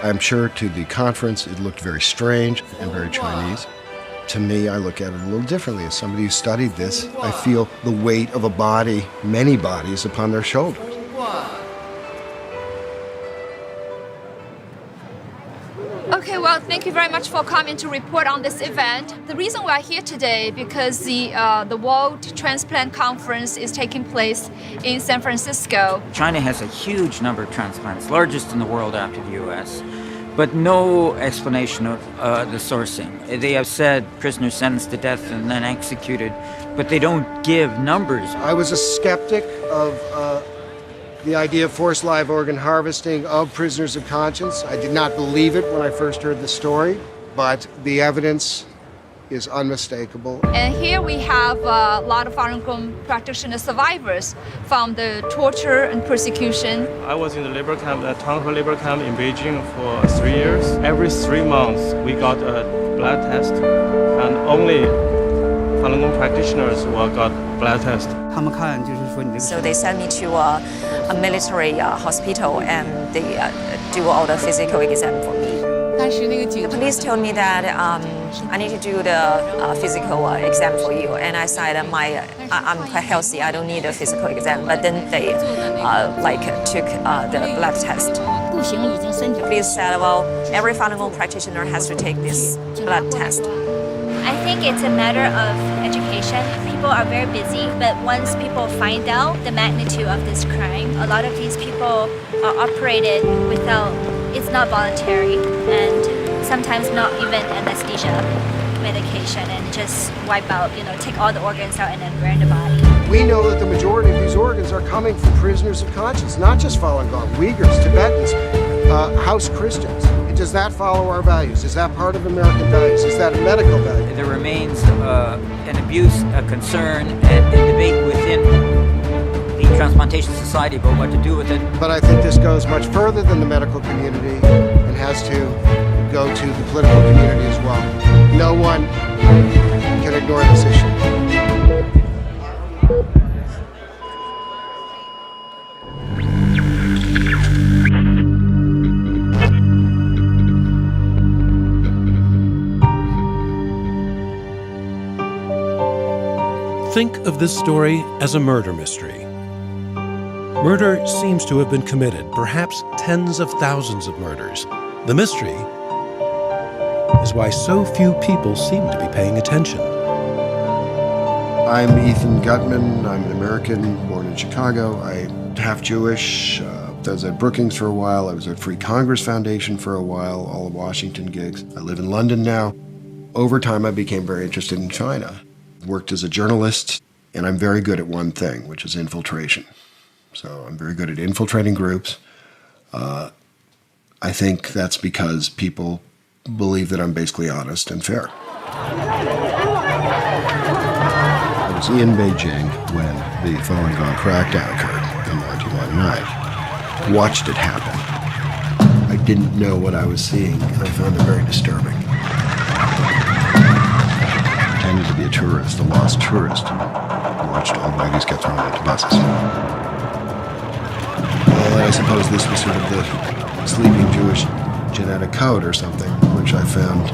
I'm sure to the conference it looked very strange and very Chinese. To me, I look at it a little differently. As somebody who studied this, I feel the weight of a body, many bodies, upon their shoulders. Okay, well, thank you very much for coming to report on this event. The reason we are here today because the World Transplant Conference is taking place in San Francisco. China has a huge number of transplants, largest in the world after the U.S., but no explanation of the sourcing. They have said prisoners sentenced to death and then executed, but they don't give numbers. I was a skeptic of the idea of forced live organ harvesting of prisoners of conscience. I did not believe it when I first heard the story, but the evidence is unmistakable. And here we have a lot of Falun Gong practitioner survivors from the torture and persecution. I was in the labor camp, the Tanghe labor camp in Beijing for 3 years. Every 3 months we got a blood test, and only Falun Gong practitioners will got blood test. So they sent me to a military hospital and they do all the physical exam for me. The police told me that I need to do the physical exam for you, and I said I'm quite healthy, I don't need a physical exam. But then they took the blood test. The police said, well, every Falun Gong practitioner has to take this blood test. I think it's a matter of education. People are very busy, but once people find out the magnitude of this crime, a lot of these people are operated without, it's not voluntary, and sometimes not even anesthesia medication, and just wipe out, take all the organs out and then burn the body. We know that the majority of these organs are coming from prisoners of conscience, not just Falun Gong, Uyghurs, Tibetans, House Christians. Does that follow our values? Is that part of American values? Is that a medical value? There remains an abuse, a concern, and a debate within the Transplantation Society about what to do with it. But I think this goes much further than the medical community and has to go to the political community as well. No one can ignore this issue. Think of this story as a murder mystery. Murder seems to have been committed, perhaps tens of thousands of murders. The mystery is why so few people seem to be paying attention. I'm Ethan Gutman. I'm an American born in Chicago. I'm half Jewish. I was at Brookings for a while. I was at Free Congress Foundation for a while, all the Washington gigs. I live in London now. Over time, I became very interested in China. Worked as a journalist, and I'm very good at one thing, which is infiltration. So I'm very good at infiltrating groups. I think that's because people believe that I'm basically honest and fair. I was in Beijing when the Falun Gong crackdown occurred in 1999. Watched it happen. I didn't know what I was seeing, and I found it very disturbing. To be a tourist, a lost tourist, and watched old ladies get thrown into buses. Well, I suppose this was sort of the sleeping Jewish genetic code or something, which I found,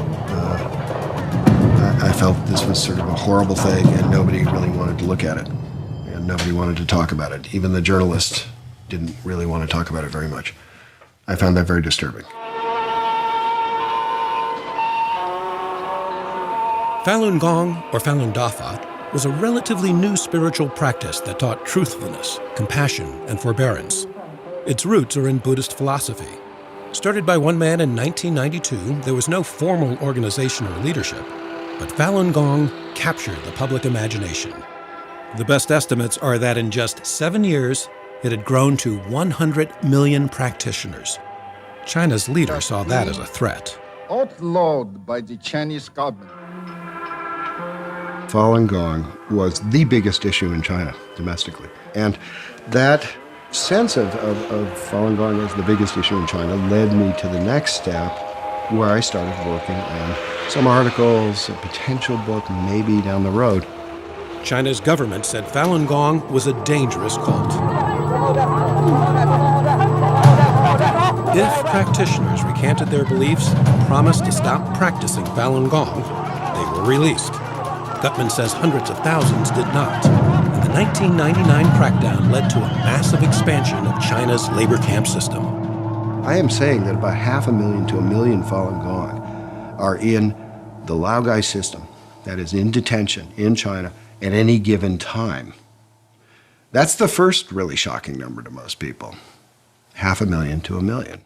I felt this was sort of a horrible thing and nobody really wanted to look at it. And nobody wanted to talk about it. Even the journalists didn't really want to talk about it very much. I found that very disturbing. Falun Gong, or Falun Dafa, was a relatively new spiritual practice that taught truthfulness, compassion, and forbearance. Its roots are in Buddhist philosophy. Started by one man in 1992, there was no formal organization or leadership, but Falun Gong captured the public imagination. The best estimates are that in just 7 years, it had grown to 100 million practitioners. China's leader saw that as a threat. Outlawed by the Chinese government. Falun Gong was the biggest issue in China domestically. And that sense of Falun Gong as the biggest issue in China led me to the next step where I started working on some articles, a potential book maybe down the road. China's government said Falun Gong was a dangerous cult. If practitioners recanted their beliefs and promised to stop practicing Falun Gong, they were released. Gutman says hundreds of thousands did not. And the 1999 crackdown led to a massive expansion of China's labor camp system. I am saying that about 500,000 to 1 million Falun Gong are in the Laogai system, that is in detention in China at any given time. That's the first really shocking number to most people. 500,000 to 1 million.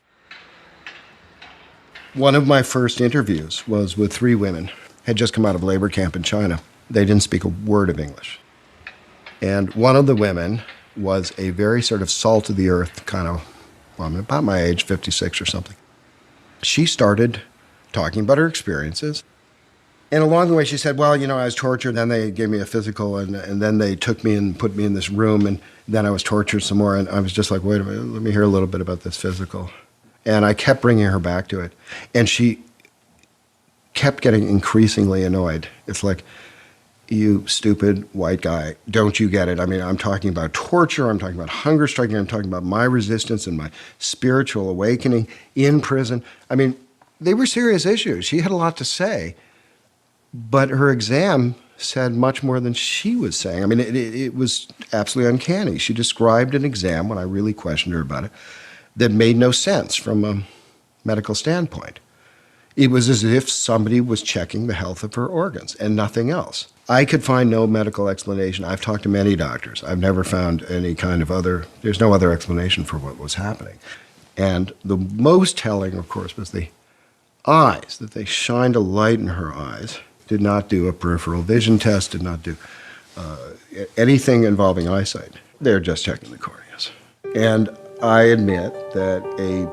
One of my first interviews was with 3 women, had just come out of labor camp in China. They didn't speak a word of English. And one of the women was a very sort of salt of the earth kind of, well, I'm about my age, 56 or something. She started talking about her experiences. And along the way, she said, well, you know, I was tortured, then they gave me a physical, and then they took me and put me in this room, and then I was tortured some more, and I was just like, wait a minute, let me hear a little bit about this physical. And I kept bringing her back to it. And she kept getting increasingly annoyed. It's like, you stupid white guy, don't you get it? I mean, I'm talking about torture, I'm talking about hunger striking, I'm talking about my resistance and my spiritual awakening in prison. I mean, they were serious issues. She had a lot to say. But her exam said much more than she was saying. I mean, it was absolutely uncanny. She described an exam, when I really questioned her about it, that made no sense from a medical standpoint. It was as if somebody was checking the health of her organs and nothing else. I could find no medical explanation. I've talked to many doctors. I've never found any kind of there's no other explanation for what was happening. And the most telling, of course, was the eyes, that they shined a light in her eyes. Did not do a peripheral vision test, did not do anything involving eyesight. They're just checking the corneas. And I admit that a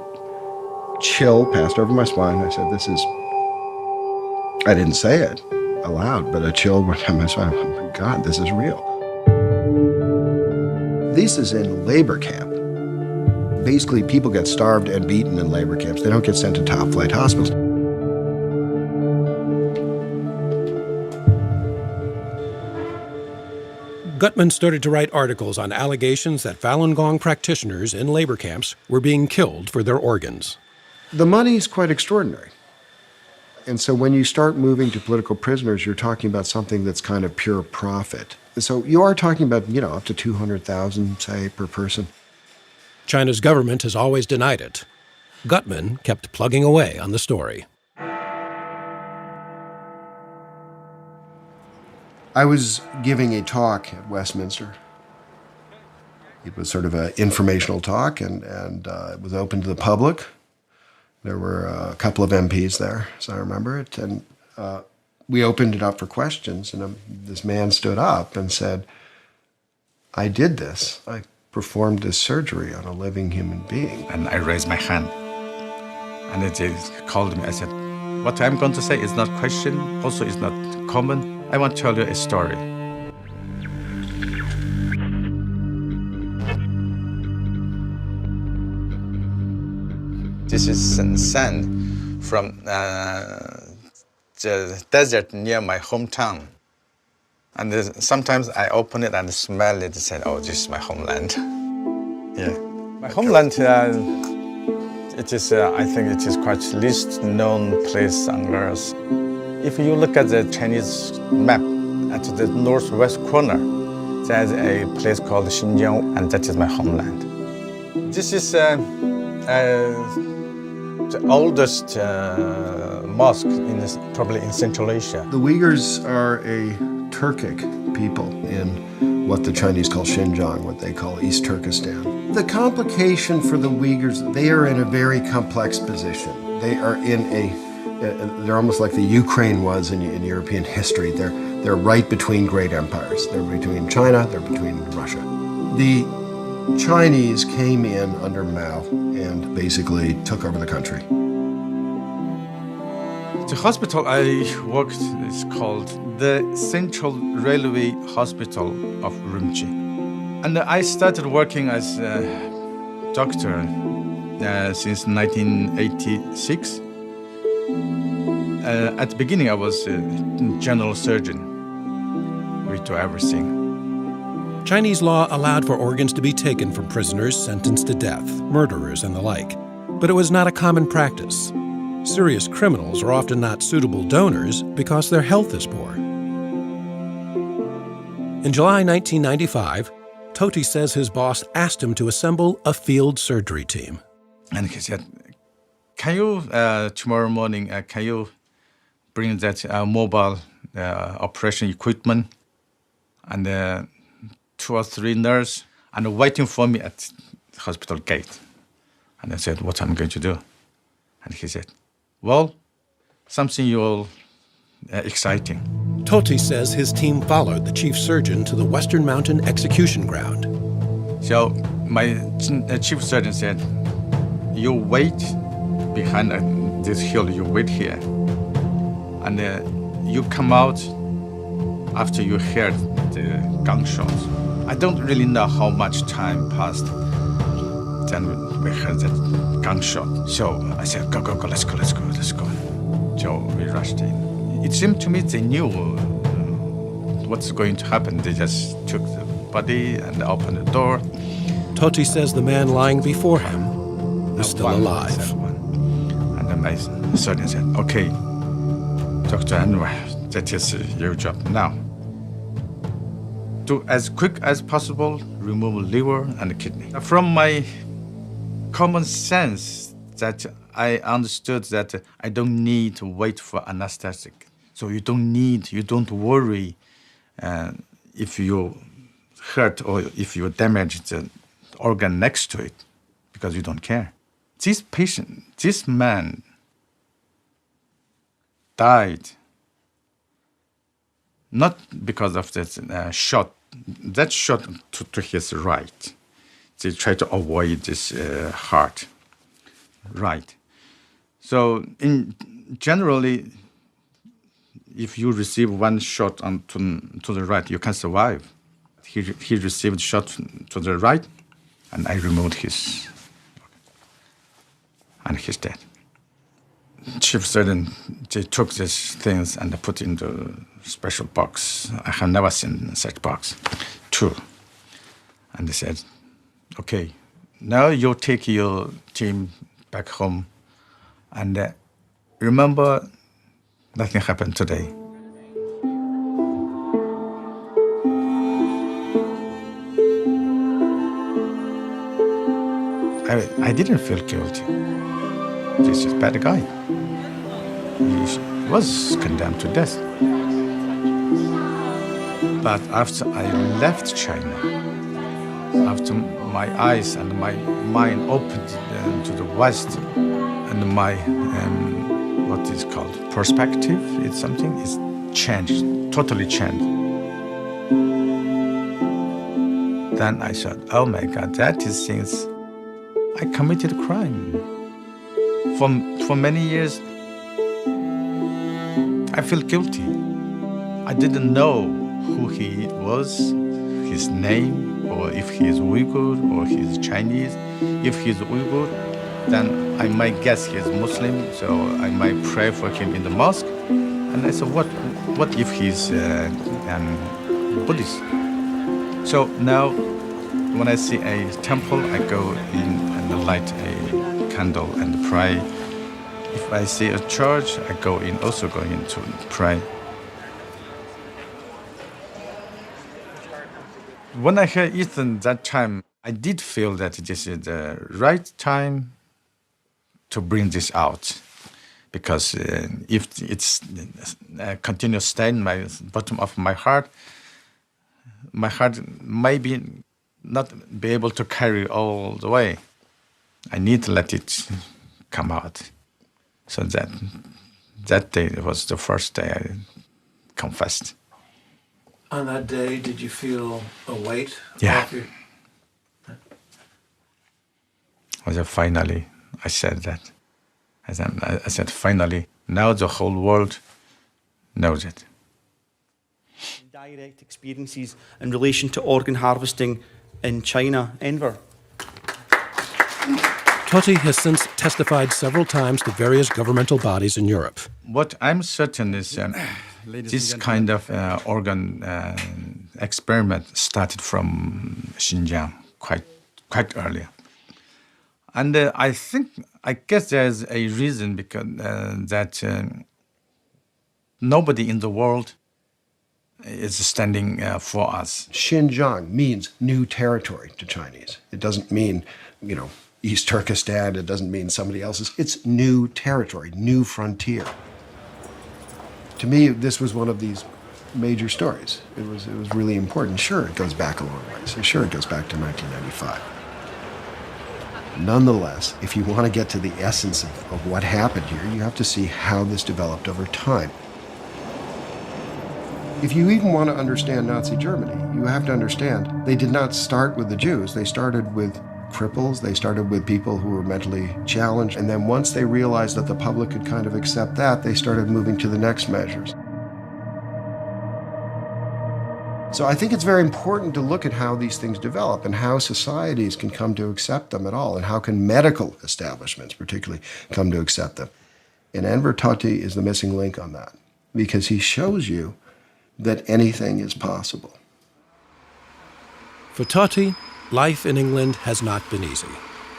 chill passed over my spine. I said, I didn't say it aloud, but a chill went down my spine. Oh my God, this is real. This is in labor camp. Basically, people get starved and beaten in labor camps. They don't get sent to top-flight hospitals. Gutman started to write articles on allegations that Falun Gong practitioners in labor camps were being killed for their organs. The money is quite extraordinary. And so when you start moving to political prisoners, you're talking about something that's kind of pure profit. So you are talking about, up to 200,000, say, per person. China's government has always denied it. Gutman kept plugging away on the story. I was giving a talk at Westminster. It was sort of an informational talk, and it was open to the public. There were a couple of MPs there, as I remember it, and we opened it up for questions, and this man stood up and said, I did this. I performed this surgery on a living human being. And I raised my hand, and it called me. I said, what I'm going to say is not question, also is not common. I want to tell you a story. This is sand from the desert near my hometown. And sometimes I open it and smell it and say, oh, this is my homeland. Yeah. My homeland, it is, I think it is quite least known place on earth. If you look at the Chinese map, at the northwest corner, there's a place called Xinjiang, and that is my homeland. This is the oldest mosque probably in Central Asia. The Uyghurs are a Turkic people in what the Chinese call Xinjiang, what they call East Turkestan. The complication for the Uyghurs, they are in a very complex position. They are they're almost like the Ukraine was in European history. They're right between great empires. They're between China, they're between Russia. The Chinese came in under Mao and basically took over the country. The hospital I worked is called the Central Railway Hospital of Urumqi. And I started working as a doctor since 1986. At the beginning, I was a general surgeon. we do everything. Chinese law allowed for organs to be taken from prisoners sentenced to death, murderers, and the like. But it was not a common practice. Serious criminals are often not suitable donors because their health is poor. In July 1995, Toti says his boss asked him to assemble a field surgery team. And he said, can you, tomorrow morning, can you bring that mobile operation equipment and 2 or 3 nurses and waiting for me at the hospital gate? And I said, what am I going to do? And he said, well, something you'll exciting. Toti says his team followed the chief surgeon to the Western Mountain execution ground. So my chief surgeon said, you wait behind this hill, you wait here. And you come out after you heard the gunshots. I don't really know how much time passed. Then we heard that gunshot. So I said, go, let's go. So we rushed in. It seemed to me they knew what's going to happen. They just took the body and opened the door. Toti says the man lying before him is still alive. And then my surgeon said, okay, Dr. Anwar, that is your job now. Do as quick as possible, remove liver and kidney. From my common sense, that I understood that I don't need to wait for anesthetic. So you don't worry if you hurt or if you damage the organ next to it, because you don't care. This man died not because of that shot. That shot to his right. They try to avoid this heart. Right. So generally, if you receive one shot to the right, you can survive. He received shot to the right, and I removed his, and he's dead. Chief surgeon, they took these things and they put into special box. I have never seen such box. 2. And they said, okay, now you take your team back home and remember, nothing happened today. I didn't feel guilty. This is a bad guy. He was condemned to death. But after I left China, after my eyes and my mind opened to the West, and my, what is called, perspective, it's changed, totally changed. Then I thought, oh my God, that is since I committed a crime. For many years, I feel guilty. I didn't know who he was, his name, or if he is Uyghur or he is Chinese. If he is Uyghur, then I might guess he is Muslim, so I might pray for him in the mosque. And I said, what if he's Buddhist? So now, when I see a temple, I go in and light a candle and pray. If I see a church, I also go in to pray. When I heard Ethan that time, I did feel that this is the right time to bring this out. Because if it's continues staying in my bottom of my heart may not be able to carry all the way. I need to let it come out. So that day was the first day I confessed. On that day, did you feel a weight? Yeah. Finally, I said that. I said, finally, now the whole world knows it. Direct experiences in relation to organ harvesting in China, Enver. Toti has since testified several times to various governmental bodies in Europe. What I'm certain is this kind of organ experiment started from Xinjiang quite early. And I guess there's a reason because that nobody in the world is standing for us. Xinjiang means new territory to Chinese. It doesn't mean, East Turkestan. It doesn't mean somebody else's. It's new territory, new frontier. To me, this was one of these major stories. It was really important. Sure, it goes back a long ways. Sure, it goes back to 1995. Nonetheless, if you want to get to the essence of what happened here, you have to see how this developed over time. If you even want to understand Nazi Germany, you have to understand they did not start with the Jews. They started with cripples. They started with people who were mentally challenged. And then once they realized that the public could kind of accept that, they started moving to the next measures. So I think it's very important to look at how these things develop and how societies can come to accept them at all, and how can medical establishments particularly come to accept them. And Enver Tohti is the missing link on that, because he shows you that anything is possible. For Tohti, life in England has not been easy.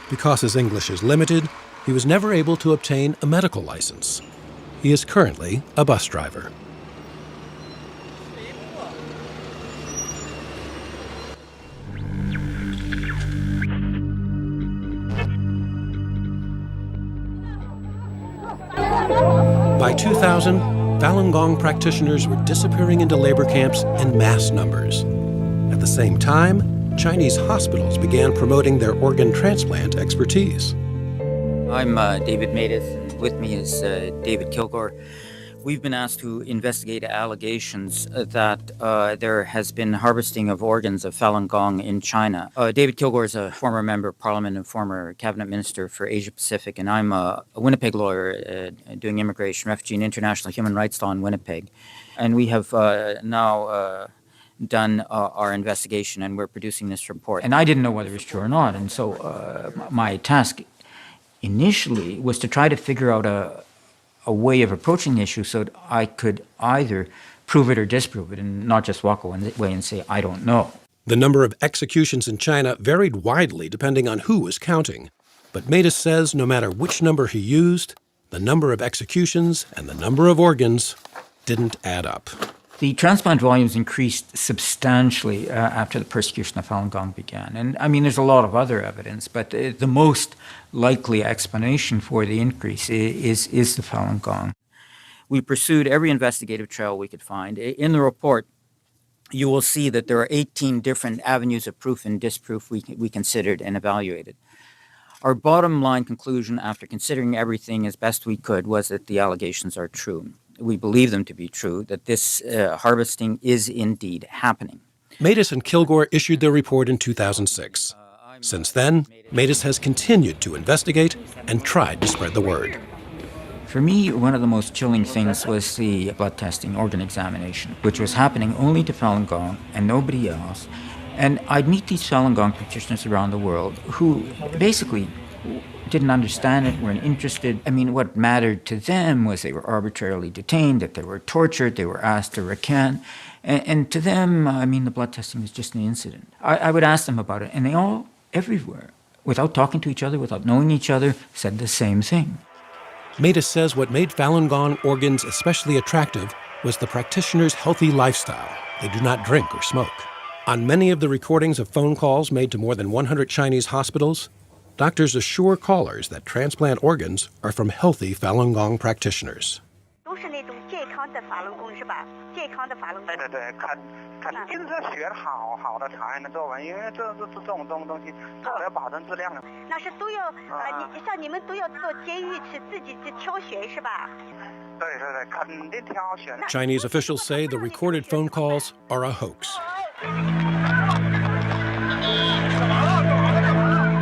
Because his English is limited, he was never able to obtain a medical license. He is currently a bus driver. By 2000, Falun Gong practitioners were disappearing into labor camps in mass numbers. At the same time, Chinese hospitals began promoting their organ transplant expertise. I'm David Matus, and with me is David Kilgore. We've been asked to investigate allegations that there has been harvesting of organs of Falun Gong in China. David Kilgore is a former member of parliament and former cabinet minister for Asia Pacific, and I'm a Winnipeg lawyer doing immigration, refugee, and international human rights law in Winnipeg. And we have now done our investigation, and we're producing this report. And I didn't know whether it was true or not, and so my task initially was to try to figure out a way of approaching the issue so that I could either prove it or disprove it and not just walk away and say, I don't know. The number of executions in China varied widely depending on who was counting. But Matus says no matter which number he used, the number of executions and the number of organs didn't add up. The transplant volumes increased substantially after the persecution of Falun Gong began. And I mean, there's a lot of other evidence, but the most likely explanation for the increase is the Falun Gong. We pursued every investigative trail we could find. In the report, you will see that there are 18 different avenues of proof and disproof we considered and evaluated. Our bottom line conclusion, after considering everything as best we could, was that the allegations are true. We believe them to be true, that this harvesting is indeed happening. Matus and Kilgore issued their report in 2006. Since then, Matus has continued to investigate and tried to spread the word. For me, one of the most chilling things was the blood testing, organ examination, which was happening only to Falun Gong and nobody else. And I'd meet these Falun Gong practitioners around the world who basically didn't understand it, weren't interested. I mean, what mattered to them was they were arbitrarily detained, that they were tortured, they were asked to recant. And to them, I mean, the blood testing was just an incident. I would ask them about it, and they all, everywhere, without talking to each other, without knowing each other, said the same thing. Matus says what made Falun Gong organs especially attractive was the practitioners' healthy lifestyle. They do not drink or smoke. On many of the recordings of phone calls made to more than 100 Chinese hospitals, doctors assure callers that transplant organs are from healthy Falun Gong practitioners. Chinese officials say the recorded phone calls are a hoax.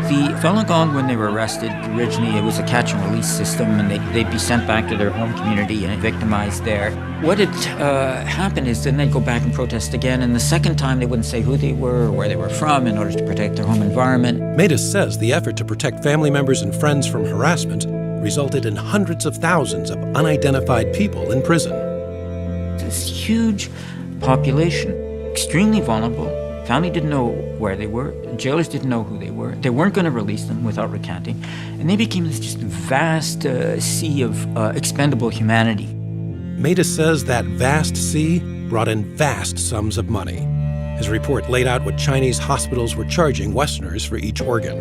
The Falun Gong, when they were arrested, originally it was a catch and release system, and they'd be sent back to their home community and victimized there. What had happened is then they'd go back and protest again, and the second time they wouldn't say who they were or where they were from in order to protect their home environment. Matus says the effort to protect family members and friends from harassment resulted in hundreds of thousands of unidentified people in prison. This huge population extremely vulnerable. Family didn't know where they were. Jailers didn't know who they were. They weren't going to release them without recanting. And they became this just vast sea of expendable humanity. Matus says that vast sea brought in vast sums of money. His report laid out what Chinese hospitals were charging Westerners for each organ.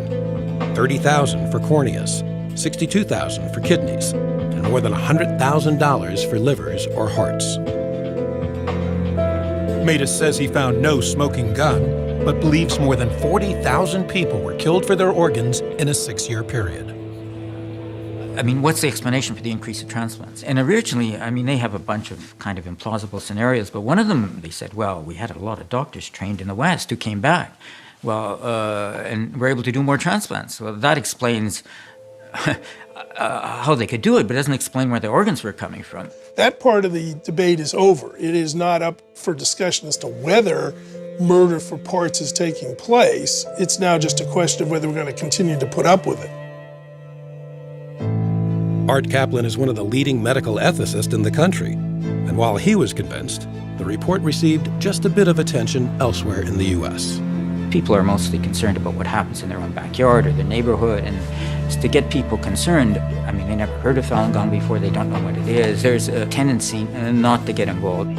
$30,000 for corneas, $62,000 for kidneys, and more than $100,000 for livers or hearts. Matus says he found no smoking gun, but believes more than 40,000 people were killed for their organs in a 6-year period. I mean, what's the explanation for the increase of transplants? And originally, I mean, they have a bunch of kind of implausible scenarios, but one of them, they said, well, we had a lot of doctors trained in the West who came back, and were able to do more transplants. Well, that explains how they could do it, but it doesn't explain where the organs were coming from. That part of the debate is over. It is not up for discussion as to whether murder for parts is taking place. It's now just a question of whether we're going to continue to put up with it. Art Kaplan is one of the leading medical ethicists in the country, and while he was convinced, the report received just a bit of attention elsewhere in the U.S. People are mostly concerned about what happens in their own backyard or their neighborhood, and to get people concerned, I mean, they never heard of Falun Gong before, they don't know what it is. There's a tendency not to get involved.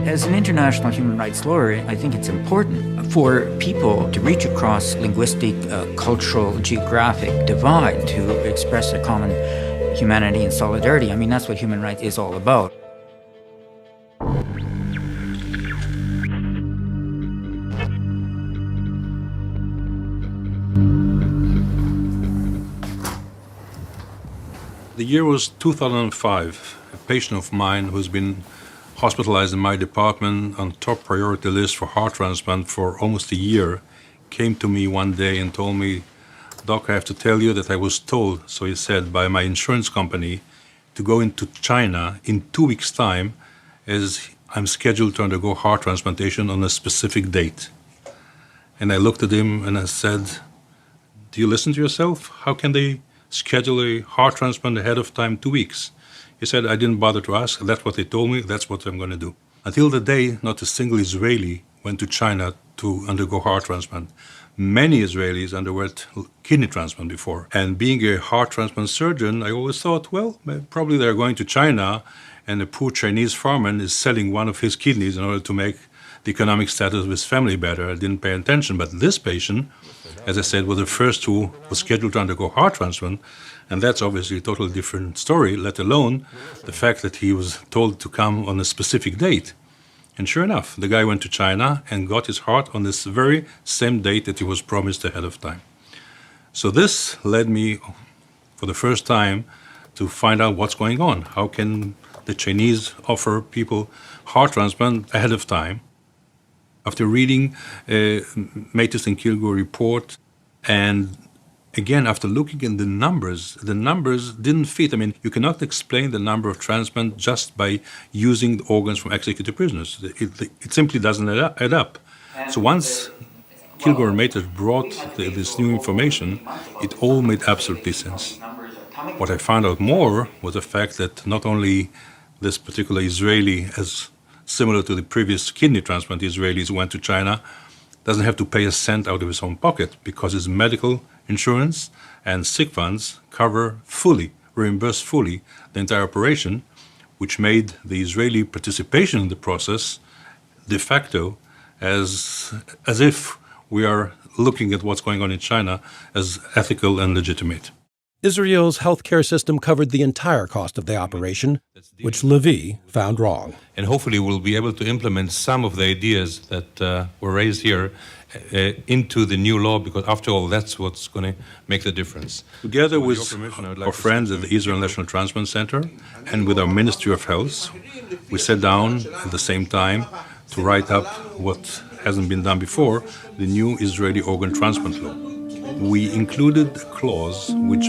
As an international human rights lawyer, I think it's important for people to reach across linguistic, cultural, geographic divide to express a common humanity and solidarity. I mean, that's what human rights is all about. The year was 2005. A patient of mine who's been hospitalized in my department on top priority list for heart transplant for almost a year came to me one day and told me, "Doc, I have to tell you that I was told," so he said, by my insurance company to go into China in 2 weeks' time as I'm scheduled to undergo heart transplantation on a specific date. And I looked at him and I said, "Do you listen to yourself? How can they schedule a heart transplant ahead of time 2 weeks?" He said, "I didn't bother to ask. That's what they told me. That's what I'm going to do." Until the day, not a single Israeli went to China to undergo heart transplant. Many Israelis underwent kidney transplant before. And being a heart transplant surgeon, I always thought, well, probably they're going to China and a poor Chinese farmer is selling one of his kidneys in order to make the economic status of his family better. I didn't pay attention. But this patient, as I said, was the first who was scheduled to undergo heart transplant. And that's obviously a totally different story, let alone the fact that he was told to come on a specific date. And sure enough, the guy went to China and got his heart on this very same date that he was promised ahead of time. So this led me, for the first time, to find out what's going on. How can the Chinese offer people heart transplant ahead of time? After reading Matus and Kilgore report, and again, after looking at the numbers didn't fit. I mean, you cannot explain the number of transplants just by using the organs from executed prisoners. It simply doesn't add up. So once Kilgore and Matus brought this new information, it all made absolutely sense. What I found out more was the fact that not only this particular Israeli, as similar to the previous kidney transplant Israelis who went to China, doesn't have to pay a cent out of his own pocket because his medical insurance and sick funds reimburse fully the entire operation, which made the Israeli participation in the process de facto as if we are looking at what's going on in China as ethical and legitimate. Israel's healthcare system covered the entire cost of the operation, which Levy found wrong. And hopefully we'll be able to implement some of the ideas that were raised here into the new law, because after all, that's what's going to make the difference. Together with our friends at the Israel National Transplant Center and with our Ministry of Health, we sat down at the same time to write up what hasn't been done before, the new Israeli organ transplant law. We included a clause which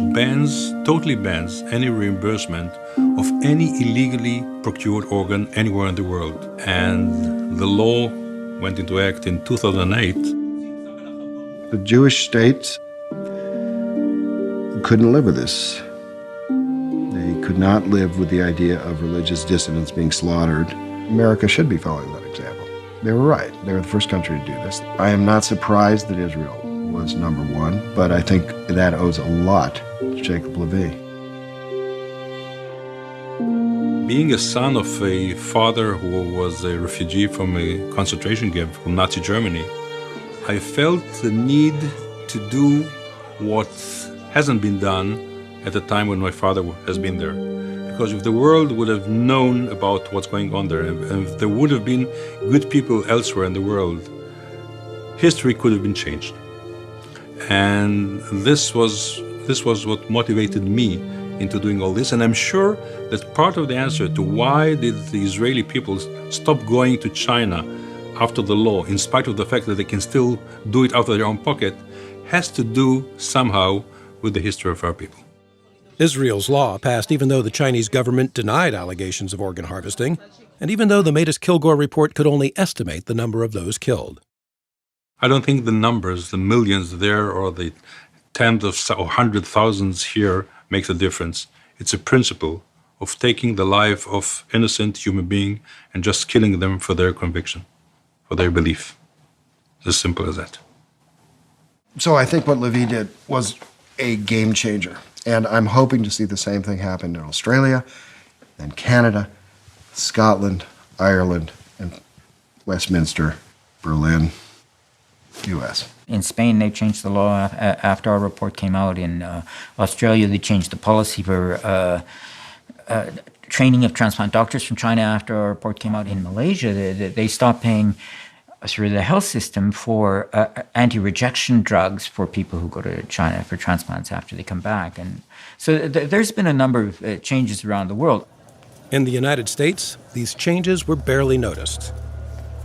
totally bans any reimbursement of any illegally procured organ anywhere in the world. And the law went into act in 2008. The Jewish state couldn't live with this. They could not live with the idea of religious dissidents being slaughtered. America should be following that example. They were right. They were the first country to do this. I am not surprised that Israel was number one, but I think that owes a lot to Jacob Levy. Being a son of a father who was a refugee from a concentration camp from Nazi Germany, I felt the need to do what hasn't been done at the time when my father has been there. Because if the world would have known about what's going on there, and if there would have been good people elsewhere in the world, history could have been changed. And this was what motivated me into doing all this. And I'm sure that part of the answer to why did the Israeli people stop going to China after the law, in spite of the fact that they can still do it out of their own pocket, has to do somehow with the history of our people. Israel's law passed even though the Chinese government denied allegations of organ harvesting, and even though the Mattis-Kilgore report could only estimate the number of those killed. I don't think the numbers, the millions there or the tens of or hundred thousands here makes a difference. It's a principle of taking the life of innocent human being and just killing them for their conviction, for their belief. It's as simple as that. So I think what Levy did was a game changer. And I'm hoping to see the same thing happen in Australia, and Canada, Scotland, Ireland, and Westminster, Berlin, U.S. In Spain, they changed the law after our report came out. In Australia, they changed the policy for training of transplant doctors from China after our report came out. In Malaysia, they stopped paying through the health system for anti-rejection drugs for people who go to China for transplants after they come back. And so there's been a number of changes around the world. In the United States, these changes were barely noticed.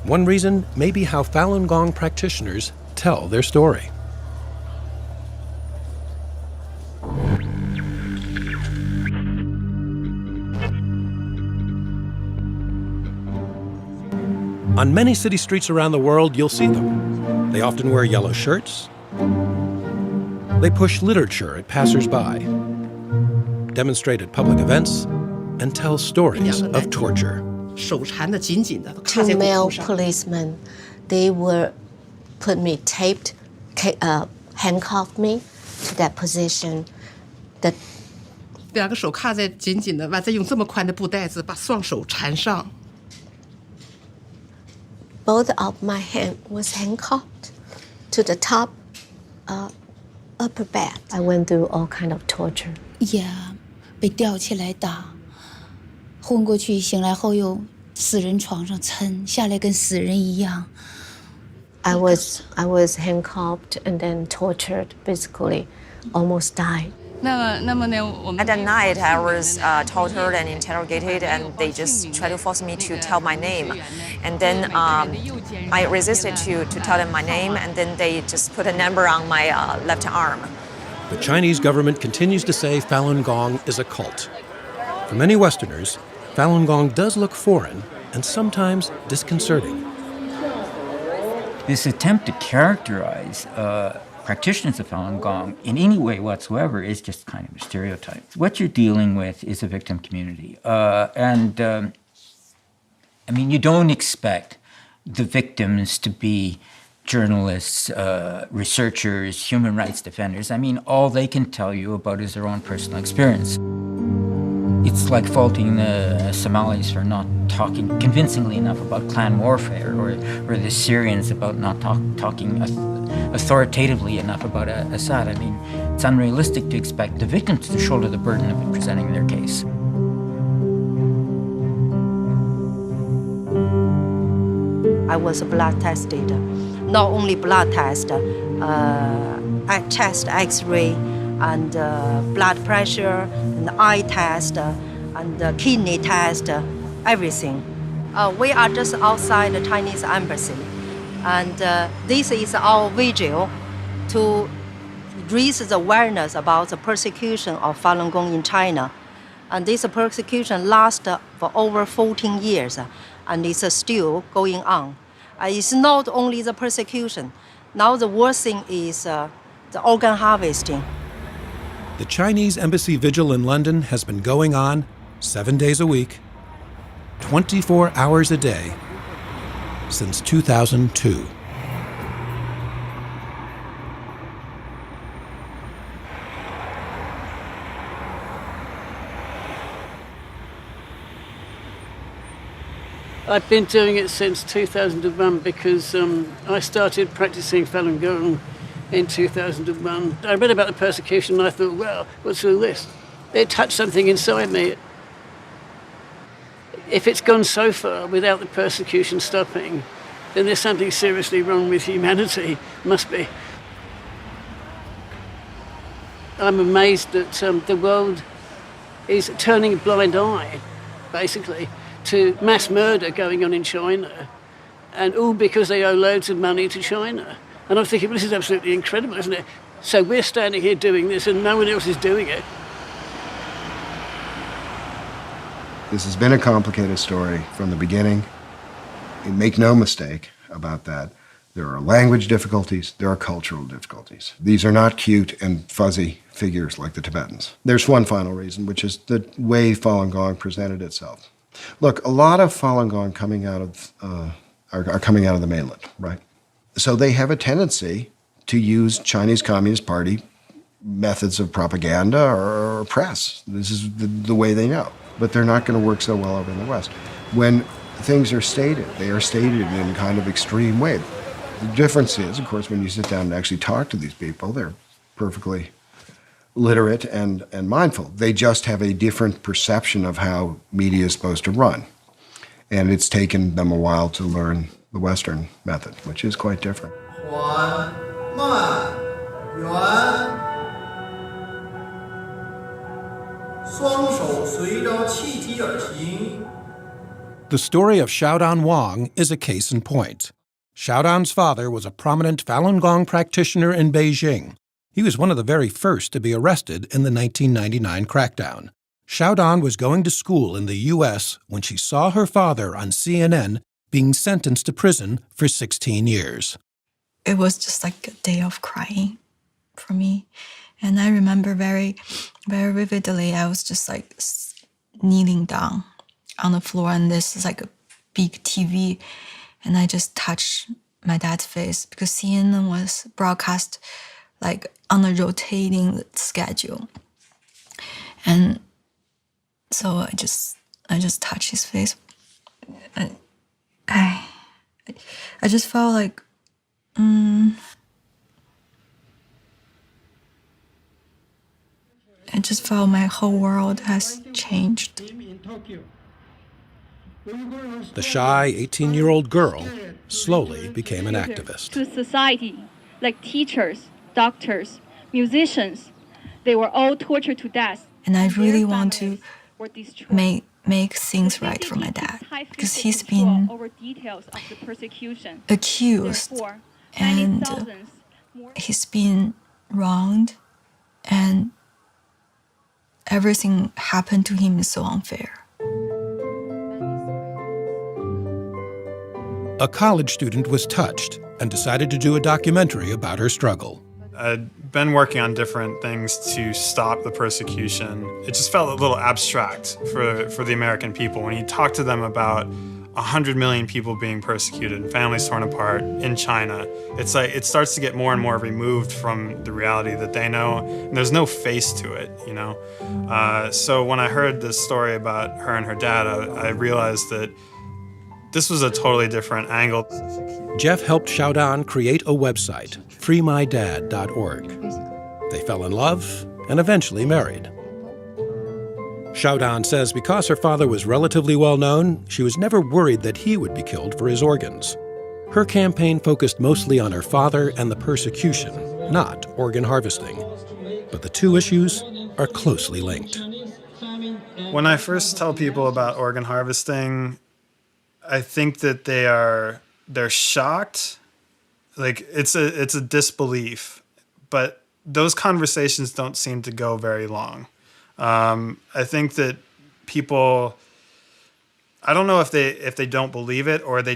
One reason may be how Falun Gong practitioners tell their story. On many city streets around the world, you'll see them. They often wear yellow shirts. They push literature at passers-by, demonstrate at public events, and tell stories of torture. Two male policemen, they were put me taped, handcuffed me to that position. That 2个手卡在紧紧的，完再用这么宽的布带子把双手缠上。 Both of my hand was handcuffed to the top upper back. I went through all kind of torture. Yeah, 被吊起来打，昏过去，醒来后又死人床上抻下来，跟死人一样。I was handcuffed and then tortured physically, almost died. At that night, I was tortured and interrogated, and they just tried to force me to tell my name. And then I resisted to tell them my name, and then they just put a number on my left arm. The Chinese government continues to say Falun Gong is a cult. For many Westerners, Falun Gong does look foreign and sometimes disconcerting. This attempt to characterize practitioners of Falun Gong in any way whatsoever is just kind of a stereotype. What you're dealing with is a victim community. I mean, you don't expect the victims to be journalists, researchers, human rights defenders. I mean, all they can tell you about is their own personal experience. It's like faulting the Somalis for not talking convincingly enough about clan warfare, or the Syrians about not talking authoritatively enough about Assad. I mean, it's unrealistic to expect the victims to shoulder the burden of presenting their case. I was blood tested, not only blood test, chest X-ray, and blood pressure, and eye test, and kidney test, everything. We are just outside the Chinese embassy, and this is our vigil to raise the awareness about the persecution of Falun Gong in China. And this persecution lasts for over 14 years, and it's still going on. It's not only the persecution. Now the worst thing is the organ harvesting. The Chinese embassy vigil in London has been going on 7 days a week, 24 hours a day, since 2002. I've been doing it since 2001 because I started practicing Falun Gong in 2001. I read about the persecution and I thought, well, what's all this? It touched something inside me. If it's gone so far without the persecution stopping, then there's something seriously wrong with humanity, must be. I'm amazed that the world is turning a blind eye, basically, to mass murder going on in China, and all because they owe loads of money to China. And I'm thinking, well, this is absolutely incredible, isn't it? So we're standing here doing this and no one else is doing it. This has been a complicated story from the beginning. Make no mistake about that. There are language difficulties, there are cultural difficulties. These are not cute and fuzzy figures like the Tibetans. There's one final reason, which is the way Falun Gong presented itself. Look, a lot of Falun Gong are coming out of the mainland, right? So they have a tendency to use Chinese Communist Party methods of propaganda or press. This is the way they know. But they're not going to work so well over in the West. When things are stated, they are stated in kind of extreme way. The difference is, of course, when you sit down and actually talk to these people, they're perfectly literate and mindful. They just have a different perception of how media is supposed to run. And it's taken them a while to learn the Western method, which is quite different. The story of Xiaodan Wang is a case in point. Xiaodan's father was a prominent Falun Gong practitioner in Beijing. He was one of the very first to be arrested in the 1999 crackdown. Xiaodan was going to school in the U.S. when she saw her father on CNN being sentenced to prison for 16 years. It was just like a day of crying for me. And I remember very, very vividly, I was just like kneeling down on the floor, and this is like a big TV, and I just touched my dad's face because CNN was broadcast like on a rotating schedule. And so I just touched his face. I just felt like, I just felt my whole world has changed. The shy 18-year-old girl slowly became an activist. To society, like teachers, doctors, musicians, they were all tortured to death. And I really want to make things right for my dad, because he's been accused and he's been wronged, and everything happened to him is so unfair. A college student was touched and decided to do a documentary about her struggle. I'd been working on different things to stop the persecution. It just felt a little abstract for the American people. When you talk to them about 100 million people being persecuted and families torn apart in China, it's like it starts to get more and more removed from the reality that they know, and there's no face to it, you know? So when I heard this story about her and her dad, I realized that this was a totally different angle. Jeff helped Xiaodan create a website, freemydad.org. They fell in love and eventually married. Xiaodan says because her father was relatively well known, she was never worried that he would be killed for his organs. Her campaign focused mostly on her father and the persecution, not organ harvesting. But the two issues are closely linked. When I first tell people about organ harvesting, I think that they're shocked. Like it's a disbelief, but those conversations don't seem to go very long. I think that people, I don't know if they don't believe it or they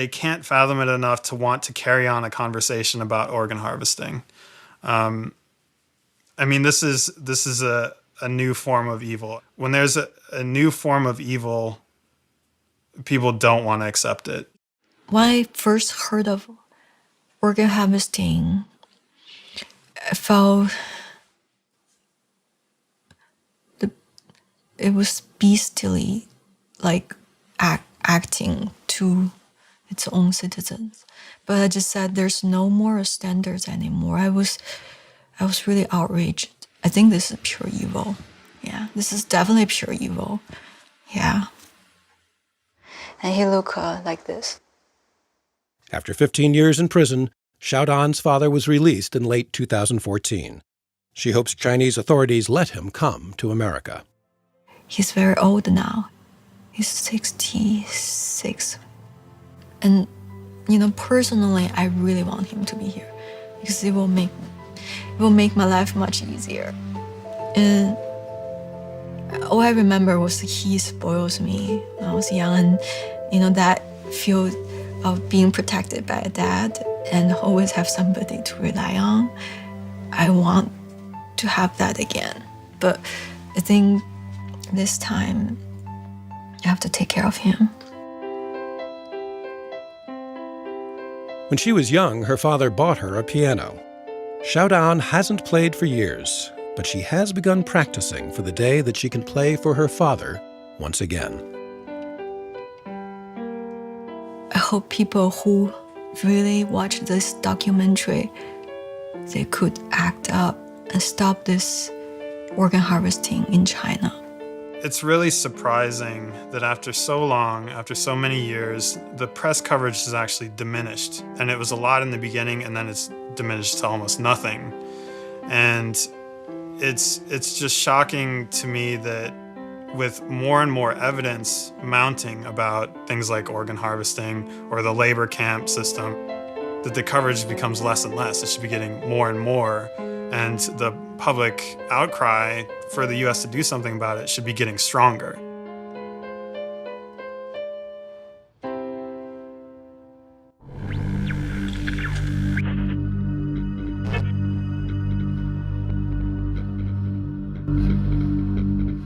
can't fathom it enough to want to carry on a conversation about organ harvesting. I mean, this is a new form of evil. When there's a new form of evil, people don't want to accept it. when I first heard of organ harvesting, I felt it was beastly, like acting to its own citizens. But I just said there's no moral standards anymore. I was really outraged. I think this is pure evil. Yeah, this is definitely pure evil. Yeah. And he looked like this. After 15 years in prison, Xiaodan's father was released in late 2014. She hopes Chinese authorities let him come to America. He's very old now. He's 66. And, personally, I really want him to be here because it will make my life much easier. And all I remember was he spoils me when I was young, and, that feel of being protected by a dad and always have somebody to rely on. I want to have that again. But I think this time I have to take care of him. When she was young, her father bought her a piano. Xiaodan hasn't played for years, but she has begun practicing for the day that she can play for her father once again. I hope people who really watch this documentary, they could act up and stop this organ harvesting in China. It's really surprising that after so long, after so many years, the press coverage has actually diminished. And it was a lot in the beginning, and then it's diminished to almost nothing. And it's just shocking to me that with more and more evidence mounting about things like organ harvesting or the labor camp system, that the coverage becomes less and less. It should be getting more and more. And the public outcry for the U.S. to do something about it should be getting stronger.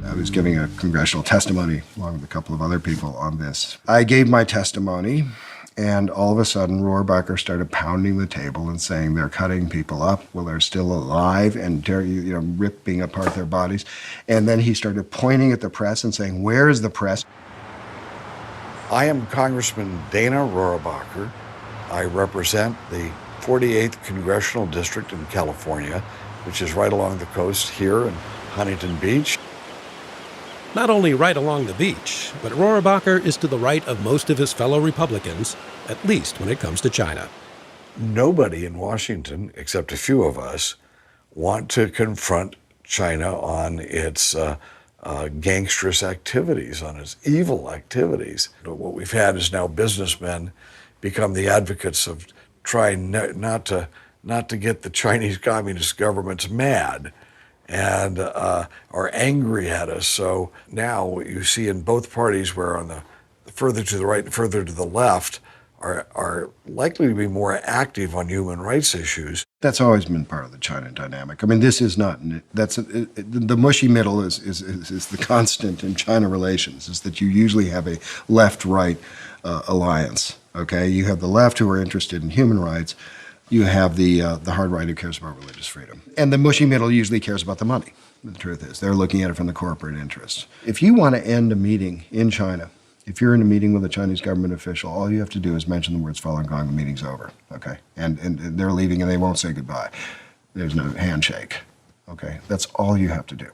I was giving a congressional testimony along with a couple of other people on this. I gave my testimony, and all of a sudden, Rohrabacher started pounding the table and saying they're cutting people up while they're still alive and ripping apart their bodies. And then he started pointing at the press and saying, "Where is the press?" I am Congressman Dana Rohrabacher. I represent the 48th Congressional District in California, which is right along the coast here in Huntington Beach. Not only right along the beach, but Rohrabacher is to the right of most of his fellow Republicans, at least when it comes to China. Nobody in Washington, except a few of us, want to confront China on its gangsterous activities, on its evil activities. What we've had is now businessmen become the advocates of trying not to get the Chinese Communist governments mad and are angry at us. So now what you see in both parties, where on the further to the right and further to the left are likely to be more active on human rights issues. That's always been part of the China dynamic. I mean, this is not, the mushy middle is the constant in China relations, is that you usually have a left-right alliance, okay? You have the left who are interested in human rights. You have the hard right who cares about religious freedom. And the mushy middle usually cares about the money. The truth is, they're looking at it from the corporate interests. If you want to end a meeting in China, if you're in a meeting with a Chinese government official, all you have to do is mention the words Falun Gong, the meeting's over, okay? And they're leaving and they won't say goodbye. There's no handshake, okay? That's all you have to do.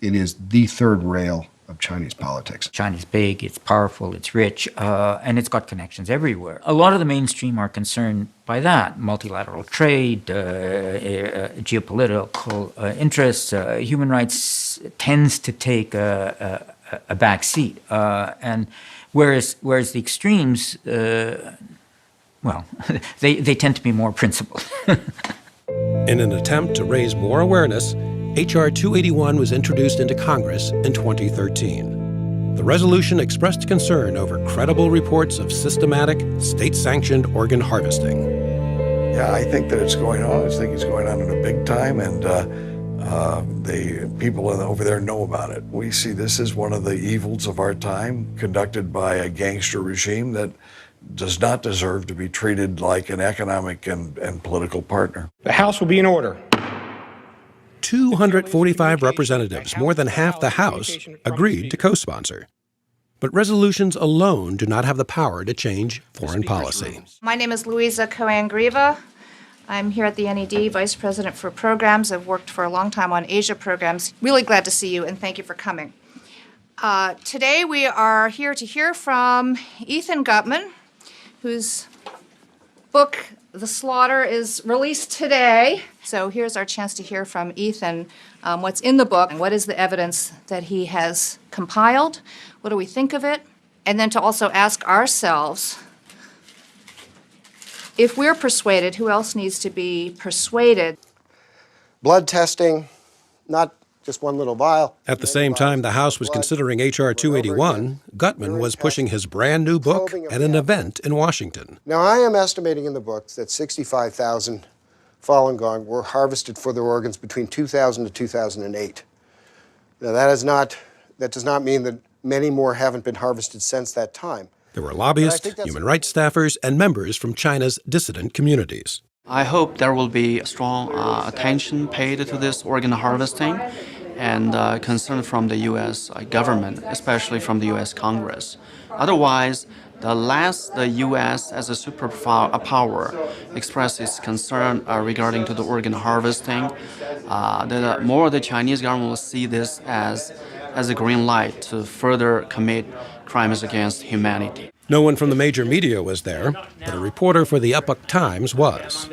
It is the third rail of Chinese politics. China's big, it's powerful, it's rich, and it's got connections everywhere. A lot of the mainstream are concerned by that. Multilateral trade, geopolitical interests, human rights tends to take a back seat. And whereas the extremes, well, they tend to be more principled. In an attempt to raise more awareness, H.R. 281 was introduced into Congress in 2013. The resolution expressed concern over credible reports of systematic, state-sanctioned organ harvesting. Yeah, I think that it's going on. I think it's going on in a big time, and the people over there know about it. We see this as one of the evils of our time, conducted by a gangster regime that does not deserve to be treated like an economic and political partner. The House will be in order. 245 representatives, more than half the House, agreed to co-sponsor. But resolutions alone do not have the power to change foreign policy. My name is Louisa Cohen-Grieva. I'm here at the NED, Vice President for Programs. I've worked for a long time on Asia programs. Really glad to see you, and thank you for coming. Today we are here to hear from Ethan Gutmann, whose book, The Slaughter, is released today. So here's our chance to hear from Ethan what's in the book and what is the evidence that he has compiled, what do we think of it, and then to also ask ourselves, if we're persuaded, who else needs to be persuaded? Blood testing, not just one little vial. At the same time the House was considering H.R. 281, Gutmann was pushing his brand new book at an event in Washington. Now, I am estimating in the book that 65,000 Falun Gong were harvested for their organs between 2000 to 2008. Now, that does not mean that many more haven't been harvested since that time. There were lobbyists, human rights staffers, and members from China's dissident communities. I hope there will be strong attention paid to this organ harvesting and concern from the U.S. government, especially from the U.S. Congress. Otherwise, the less the U.S. as a superpower expresses concern regarding to the organ harvesting, the more the Chinese government will see this as a green light to further commit crimes against humanity. No one from the major media was there, but a reporter for the Epoch Times was.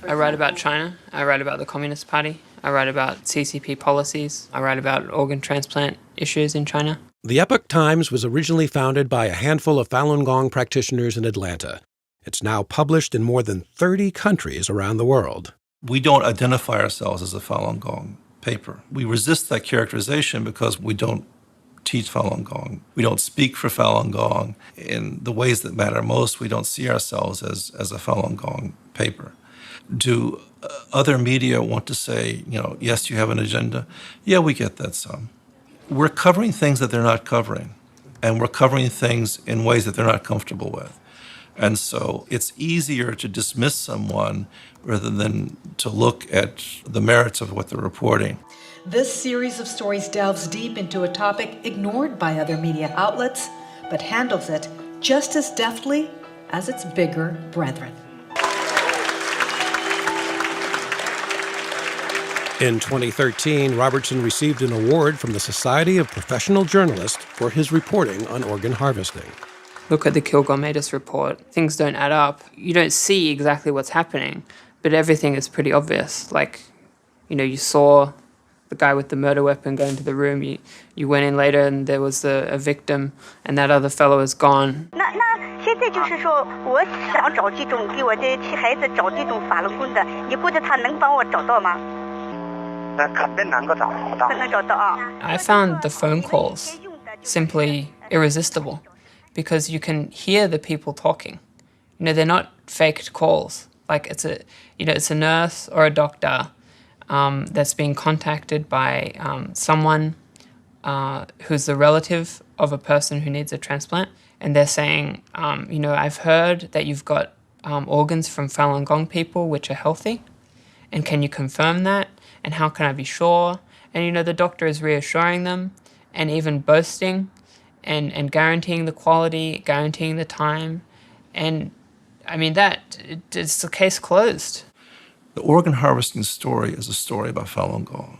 I write about China, I write about the Communist Party, I write about CCP policies, I write about organ transplant issues in China. The Epoch Times was originally founded by a handful of Falun Gong practitioners in Atlanta. It's now published in more than 30 countries around the world. We don't identify ourselves as a Falun Gong paper. We resist that characterization because we don't teach Falun Gong. We don't speak for Falun Gong. In the ways that matter most, we don't see ourselves as a Falun Gong paper. Do other media want to say, yes, you have an agenda? Yeah, we get that some. We're covering things that they're not covering, and we're covering things in ways that they're not comfortable with. And so it's easier to dismiss someone rather than to look at the merits of what they're reporting. This series of stories delves deep into a topic ignored by other media outlets, but handles it just as deftly as its bigger brethren. In 2013, Robertson received an award from the Society of Professional Journalists for his reporting on organ harvesting. Look at the Kilgour-Matus report. Things don't add up. You don't see exactly what's happening, but everything is pretty obvious. Like, you saw the guy with the murder weapon go into the room. You went in later and there was a victim, and that other fellow is gone. 现在就是说，我想找这种给我的替孩子找这种法轮功的，你觉得他能帮我找到吗？肯定能够找到。能找到啊。I found the phone calls simply irresistible because you can hear the people talking. They're not faked calls. Like it's a nurse or a doctor that's being contacted by someone who's a relative of a person who needs a transplant. And they're saying, I've heard that you've got organs from Falun Gong people which are healthy. And can you confirm that? And how can I be sure? And, the doctor is reassuring them and even boasting and guaranteeing the quality, guaranteeing the time. And, it's the case closed. The organ harvesting story is a story about Falun Gong.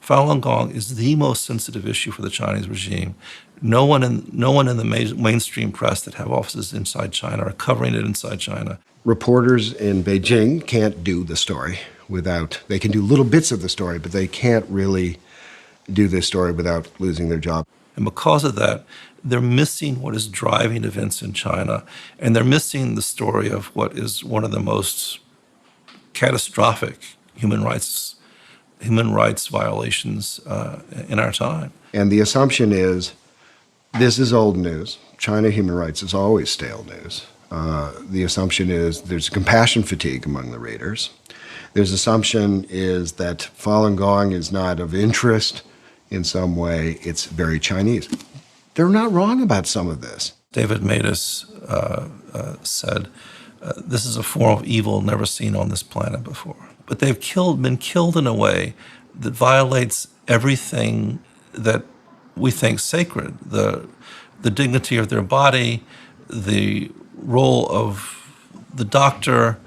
Falun Gong is the most sensitive issue for the Chinese regime. No one in the mainstream press that have offices inside China are covering it inside China. Reporters in Beijing can't do the story they can do little bits of the story, but they can't really do this story without losing their job. And because of that, they're missing what is driving events in China, and they're missing the story of what is one of the most catastrophic human rights violations in our time. And the assumption is, this is old news. China human rights is always stale news. The assumption is there's compassion fatigue among the readers. There's assumption is that Falun Gong is not of interest in some way. It's very Chinese. They're not wrong about some of this. David Matus said, this is a form of evil never seen on this planet before. But they've been killed in a way that violates everything that we think sacred, the dignity of their body, the role of the doctor,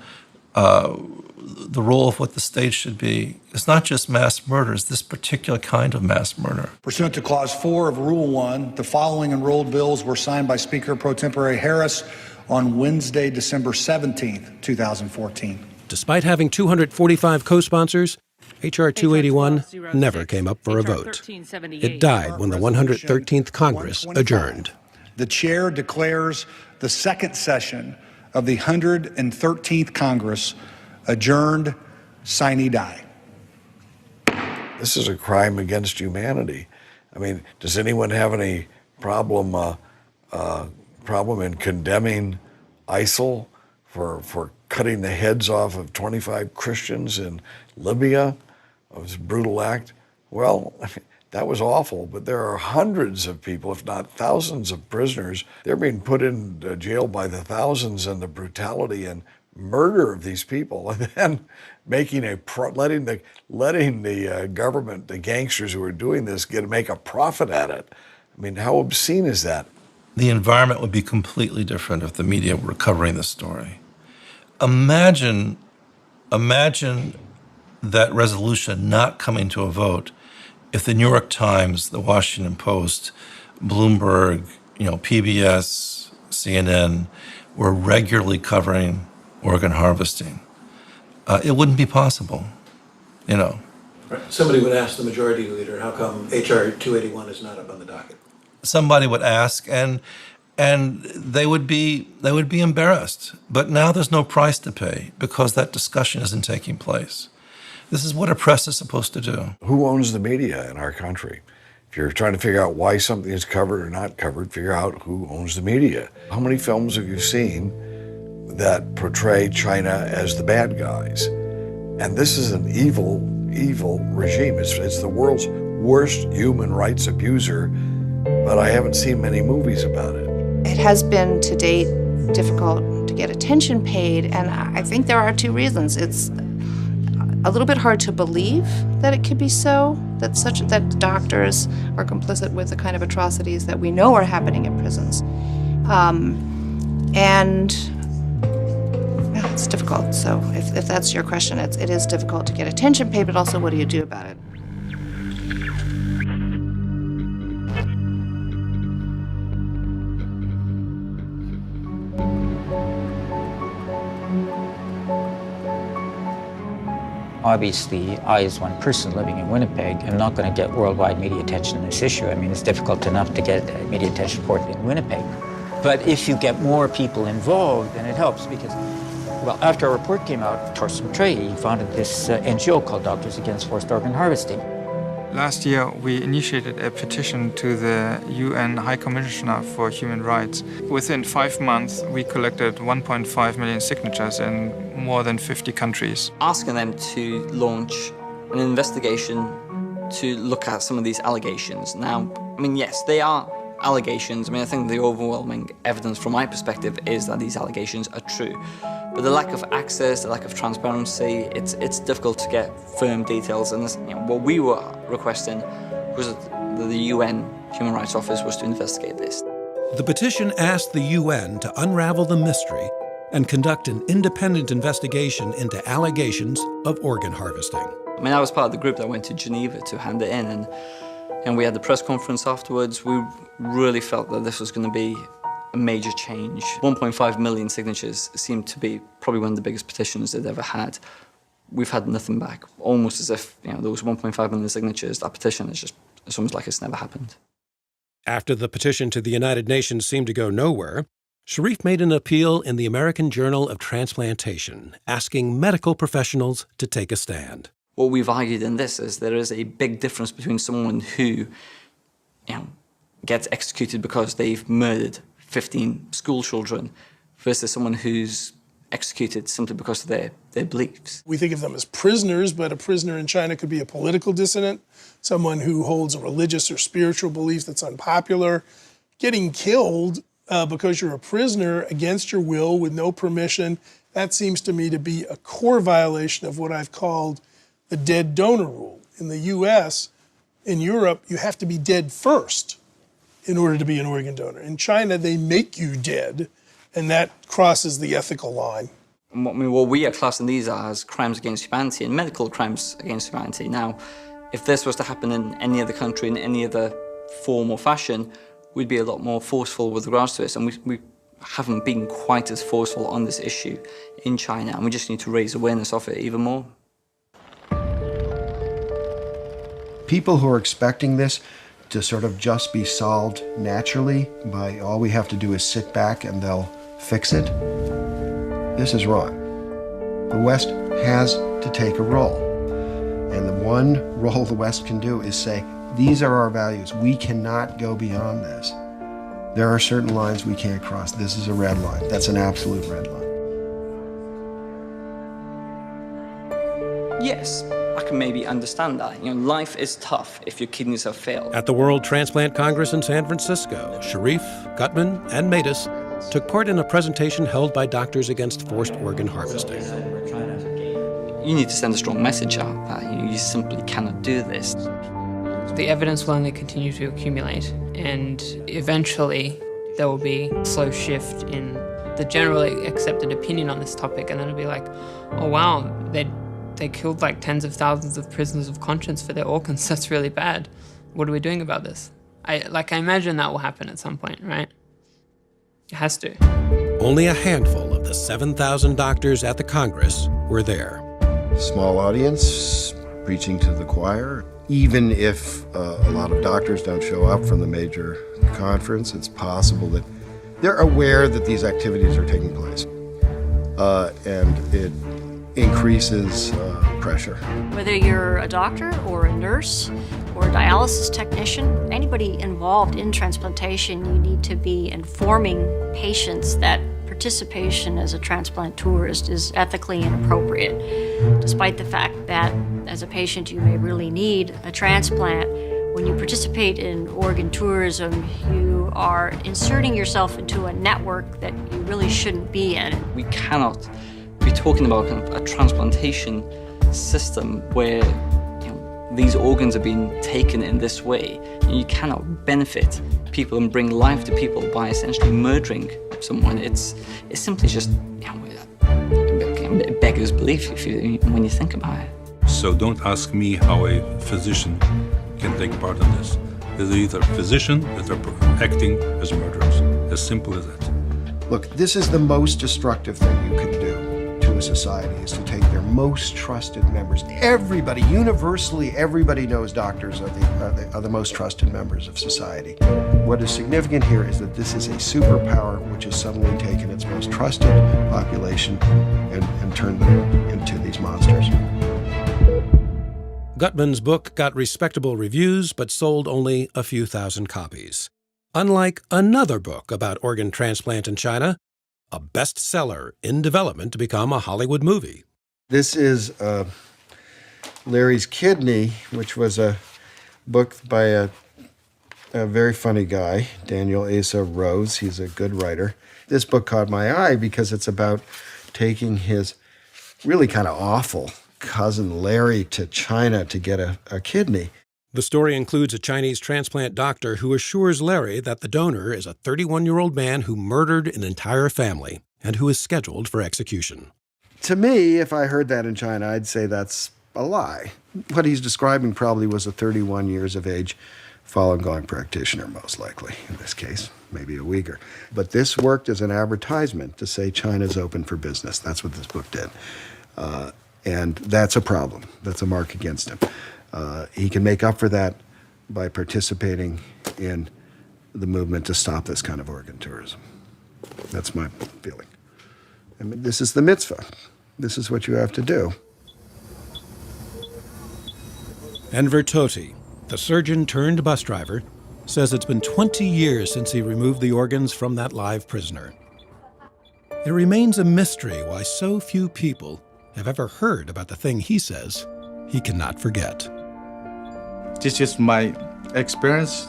the role of what the state should be. It's not just mass murder, it's this particular kind of mass murder. Pursuant to Clause 4 of Rule 1, the following enrolled bills were signed by Speaker Pro Tempore Harris on Wednesday, December 17th, 2014. Despite having 245 co-sponsors, H.R. 281 never came up for a vote. It died when the 113th Congress adjourned. The chair declares the second session of the 113th Congress adjourned sine die. This is a crime against humanity. I mean, does anyone have any problem in condemning ISIL for cutting the heads off of 25 Christians in Libya? It was a brutal act. Well, I mean, that was awful, but there are hundreds of people, if not thousands of prisoners. They're being put in jail by the thousands, and the brutality and murder of these people, and then letting the government, the gangsters who are doing this, make a profit at it. I mean, how obscene is that? The environment would be completely different if the media were covering this story. Imagine that resolution not coming to a vote if the New York Times, the Washington Post, Bloomberg, PBS, CNN were regularly covering organ harvesting. It wouldn't be possible, Right. Somebody would ask the majority leader, how come H.R. 281 is not up on the docket? Somebody would ask, and they would be embarrassed. But now there's no price to pay because that discussion isn't taking place. This is what a press is supposed to do. Who owns the media in our country? If you're trying to figure out why something is covered or not covered, figure out who owns the media. How many films have you seen that portray China as the bad guys? And this is an evil, evil regime. It's the world's worst human rights abuser, but I haven't seen many movies about it. It has been, to date, difficult to get attention paid, and I think there are two reasons. It's a little bit hard to believe that it could be so, that doctors are complicit with the kind of atrocities that we know are happening in prisons. And yeah, it's difficult. So if that's your question, it is difficult to get attention paid, but also what do you do about it? Obviously, I, as one person living in Winnipeg, am not going to get worldwide media attention on this issue. I mean, it's difficult enough to get media attention for it in Winnipeg. But if you get more people involved, then it helps because, well, after our report came out, Torsten Trey founded this NGO called Doctors Against Forced Organ Harvesting. Last year, we initiated a petition to the UN High Commissioner for Human Rights. Within 5 months, we collected 1.5 million signatures in more than 50 countries. Asking them to launch an investigation to look at some of these allegations. Now, I mean, yes, they are allegations. I mean, I think the overwhelming evidence from my perspective is that these allegations are true. But the lack of access, the lack of transparency, it's difficult to get firm details. And this, what we were requesting was that the UN Human Rights Office was to investigate this. The petition asked the UN to unravel the mystery and conduct an independent investigation into allegations of organ harvesting. I mean, I was part of the group that went to Geneva to hand it in, and we had the press conference afterwards. We really felt that this was going to be a major change. 1.5 million signatures seemed to be probably one of the biggest petitions they'd ever had. We've had nothing back, almost as if those 1.5 million signatures, that petition it's almost like it's never happened. After the petition to the United Nations seemed to go nowhere, Sharif made an appeal in the American Journal of Transplantation, asking medical professionals to take a stand. What we've argued in this is there is a big difference between someone who gets executed because they've murdered 15 school children versus someone who's executed simply because of their beliefs. We think of them as prisoners, but a prisoner in China could be a political dissident, someone who holds a religious or spiritual belief that's unpopular. Getting killed because you're a prisoner against your will with no permission. That seems to me to be a core violation of what I've called the dead donor rule. In the US, in Europe, you have to be dead first in order to be an organ donor. In China, they make you dead, and that crosses the ethical line. What we are classing these as crimes against humanity and medical crimes against humanity. Now, if this was to happen in any other country, in any other form or fashion, we'd be a lot more forceful with regards to this, and we haven't been quite as forceful on this issue in China, and we just need to raise awareness of it even more. People who are expecting this to sort of just be solved naturally by all we have to do is sit back and they'll fix it, this is wrong. The West has to take a role. And the one role the West can do is say, these are our values. We cannot go beyond this. There are certain lines we can't cross. This is a red line. That's an absolute red line. Yes, I can maybe understand that. You know, life is tough if your kidneys have failed. At the World Transplant Congress in San Francisco, Sharif, Gutman, and Matus took part in a presentation held by Doctors Against Forced Organ Harvesting. You need to send a strong message out that you simply cannot do this. The evidence will only continue to accumulate, and eventually there will be a slow shift in the generally accepted opinion on this topic, and then it'll be like, oh wow, they killed like tens of thousands of prisoners of conscience for their organs. That's really bad. What are we doing about this? I imagine that will happen at some point, right? It has to. Only a handful of the 7,000 doctors at the Congress were there. Small audience, preaching to the choir. Even if a lot of doctors don't show up from the major conference, it's possible that they're aware that these activities are taking place. And it increases pressure. Whether you're a doctor or a nurse or a dialysis technician, anybody involved in transplantation, you need to be informing patients that participation as a transplant tourist is ethically inappropriate, despite the fact that as a patient you may really need a transplant. When you participate in organ tourism, you are inserting yourself into a network that you really shouldn't be in. We cannot be talking about kind of a transplantation system where these organs are being taken in this way. You cannot benefit people and bring life to people by essentially murdering someone. It's simply just it beggars belief when you think about it. So don't ask me how a physician can take part in this. They're either physician or they're acting as murderers. As simple as that. Look, this is the most destructive thing you can do to a society, is to take their most trusted members. Everybody, universally, everybody knows doctors are the most trusted members of society. What is significant here is that this is a superpower which has suddenly taken its most trusted population and turned them into these monsters. Gutman's book got respectable reviews, but sold only a few thousand copies. Unlike another book about organ transplant in China, a bestseller in development to become a Hollywood movie. This is Larry's Kidney, which was a book by a very funny guy, Daniel Asa Rose. He's a good writer. This book caught my eye because it's about taking his really kind of awful cousin Larry to China to get a kidney. The story includes a Chinese transplant doctor who assures Larry that the donor is a 31-year-old man who murdered an entire family and who is scheduled for execution. To me, if I heard that in China, I'd say that's a lie. What he's describing probably was a 31 years of age Falun Gong practitioner, most likely, in this case, maybe a Uyghur. But this worked as an advertisement to say China's open for business. That's what this book did. And that's a problem. That's a mark against him. He can make up for that by participating in the movement to stop this kind of organ tourism. That's my feeling. I mean, this is the mitzvah. This is what you have to do. Enver Toti, the surgeon turned bus driver, says it's been 20 years since he removed the organs from that live prisoner. It remains a mystery why so few people have ever heard about the thing he says he cannot forget. This is my experience.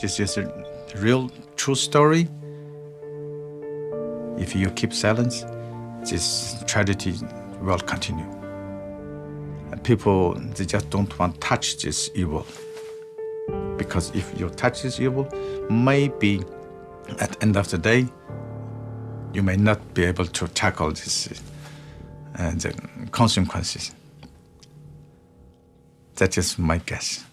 This is a real true story. If you keep silence, this tragedy will continue. And people, they just don't want to touch this evil. Because if you touch this evil, maybe at the end of the day, you may not be able to tackle this the consequences. That is my guess.